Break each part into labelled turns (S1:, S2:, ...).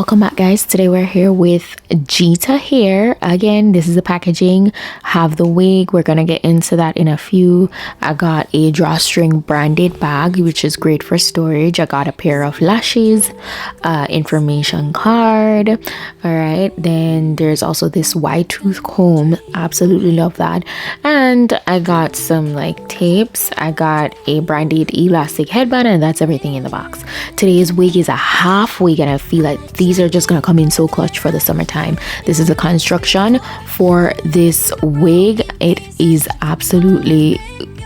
S1: Welcome back, guys. Today we're here with Geeta Hair. Again, this is the packaging. Have the wig. We're gonna get into that in a few. I got a drawstring branded bag, which is great for storage. I got a pair of lashes, information card. All right, then there's also this wide tooth comb. Absolutely love that. And I got some like tapes. I got a branded elastic headband, and that's everything in the box. Today's wig is a half wig, and I feel like these are just gonna come in so clutch for the summertime. This is a construction for this wig. It is absolutely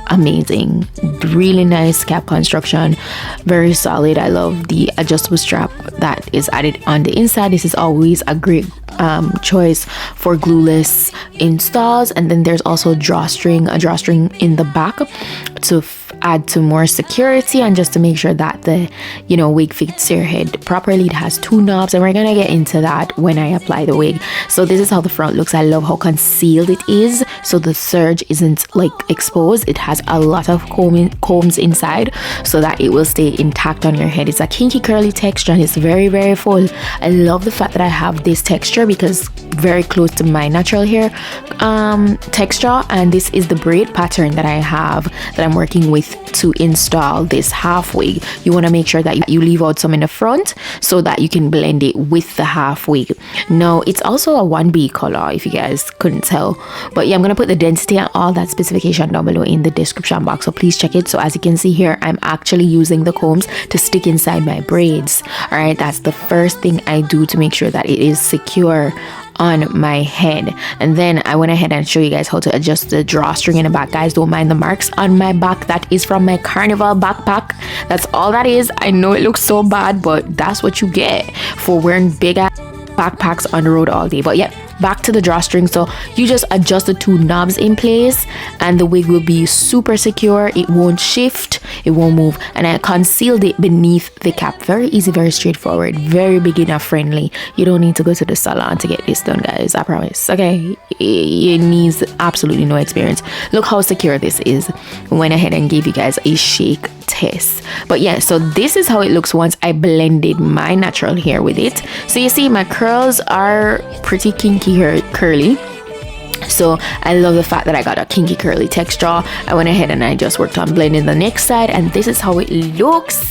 S1: amazing. Really nice cap construction, very solid. I love the adjustable strap that is added on the inside. This is always a great choice for glueless installs. And then there's also a drawstring in the back to add to more security and just to make sure that the wig fits your head properly. It has two knobs, and we're gonna get into that when I apply the wig. So this is how the front looks. I love how concealed it is, so the serge isn't like exposed. It has a lot of combs inside so that it will stay intact on your head. It's a kinky curly texture, and it's very, very full. I love the fact that I have this texture because very close to my natural hair texture, and this is the braid pattern that I have that I'm working with to install this half wig. You want to make sure that you leave out some in the front so that you can blend it with the half wig. Now it's also a 1B color, if you guys couldn't tell, but yeah, I'm gonna put the density and all that specification down below in the description box, so please check it. So as you can see here, I'm actually using the combs to stick inside my braids. All right, that's the first thing I do to make sure that it is secure on my head. And then I went ahead and show you guys how to adjust the drawstring in the back. Guys, don't mind the marks on my back. That is from my carnival backpack. That's all that is. I know it looks so bad, but that's what you get for wearing big ass backpacks on the road all day. But yeah, back to the drawstring. So you just adjust the two knobs in place and the wig will be super secure. It won't shift, it won't move. And I concealed it beneath the cap. Very easy, very straightforward, very beginner friendly. You don't need to go to the salon to get this done, guys, I promise. Okay, it needs absolutely no experience. Look how secure this is. Went ahead and gave you guys a shake test. But yeah, so this is how it looks once I blended my natural hair with it. So you see my curls are pretty kinky curly, so I love the fact that I got a kinky curly texture. I went ahead and I just worked on blending the next side, and this is how it looks.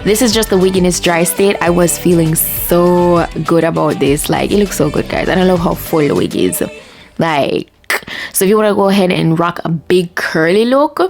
S1: This is just the wig in its dry state. I was feeling so good about this. Like, it looks so good, guys, and I love how full the wig is. Like, so if you want to go ahead and rock a big curly look,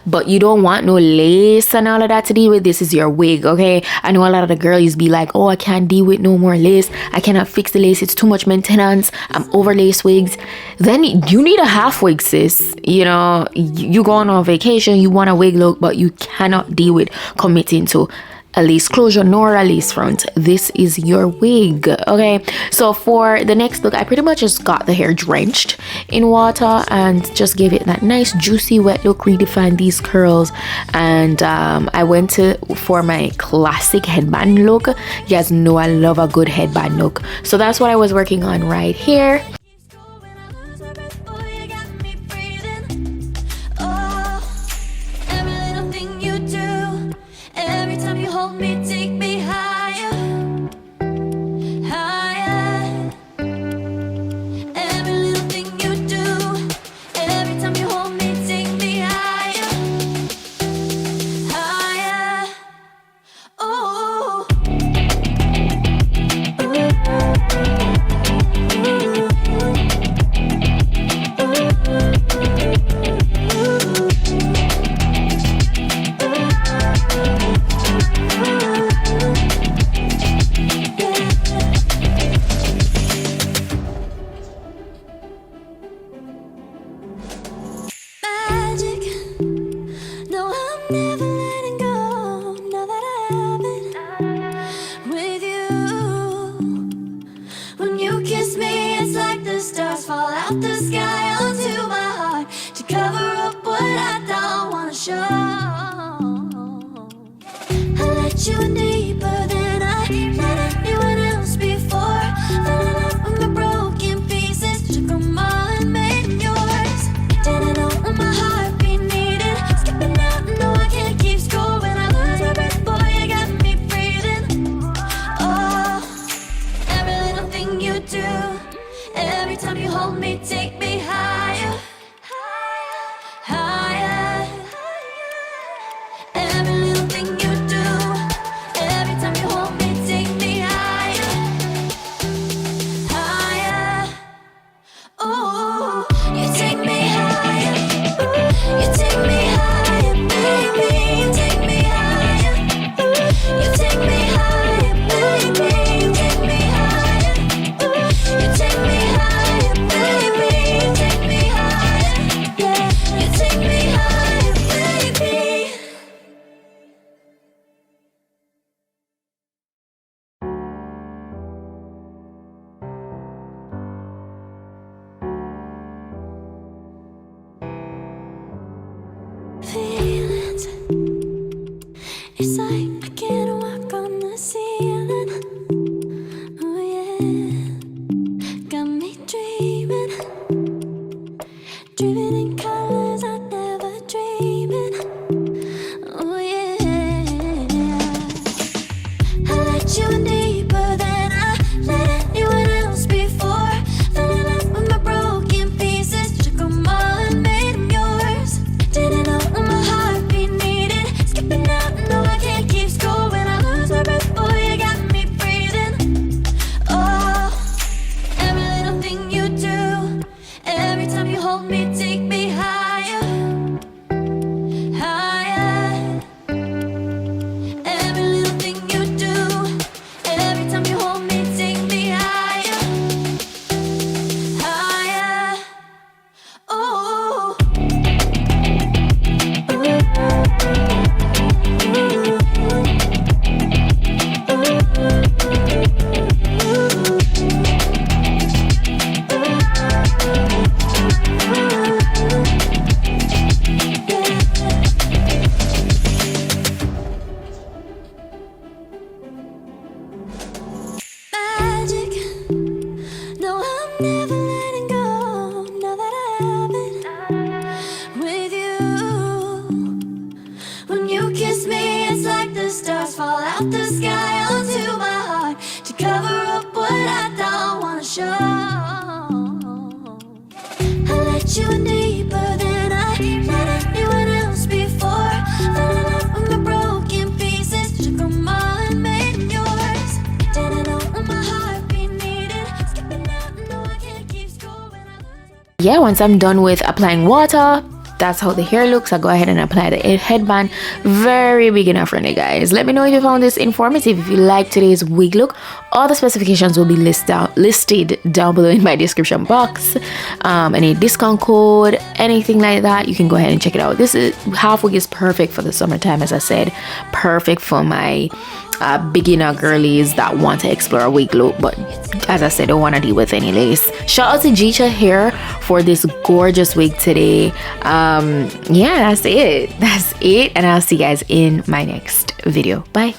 S1: but you don't want no lace and all of that to deal with, this is your wig. Okay, I know a lot of the girlies be like, oh, I can't deal with no more lace, I cannot fix the lace, it's too much maintenance, I'm over lace wigs. Then you need a half wig, sis. You go on vacation, you want a wig look, but you cannot deal with committing to a lace closure nor a lace front. This is your wig. Okay, so for the next look, I pretty much just got the hair drenched in water and just gave it that nice juicy wet look, redefined these curls, and I went for my classic headband look. You guys know I love a good headband look, so that's what I was working on right here.
S2: do. Every time you hold me, take me higher, higher. Every little thing you do. Every time you hold me, take me higher, higher. Ooh, you take me higher. You take me higher, baby. You take me higher. You take me higher, baby. You take me higher. You take me higher, baby. You take me higher. Yeah, you take me higher, baby. Feelings, it's like I can't walk on the ceiling. Oh yeah, got me dreaming, dreaming in colors I never dreamed. Oh yeah, I let you in deeper than I let anyone else before. Fell in love with my broken pieces, took 'em all and made 'em yours. Didn't know what my heartbeat needed. Skipping out, no, I can't keep score. When I lose my breath, boy, you got me breathing. Oh, every little thing you do. Every time you hold me, take me higher, higher. Every little thing you do. Every time you hold me, take me higher, higher. Ooh. Magic. No, I'm never letting go. Now that I have it with you. When you kiss me, it's like the stars fall out the sky onto my heart to cover up what I don't wanna show. I let you in deeper than I let anyone else before. Fell in love with my broken pieces, took 'em all and made 'em yours. Didn't know what my heartbeat needed. Skipping out, no, I can't keep score when I lose my
S1: Yeah, once I'm done with applying water, that's how the hair looks. I go ahead and apply the headband. Very beginner friendly, guys. Let me know if you found this informative. If you like today's wig look, all the specifications will be listed down below in my description box. Any discount code, anything like that, you can go ahead and check it out. This is half wig is perfect for the summertime, as I said. Perfect for my beginner girlies that want to explore a wig look, but as I said, don't want to deal with any lace. Shout out to Geeta Hair for this gorgeous wig today. Yeah, that's it, and I'll see you guys in my next video. Bye.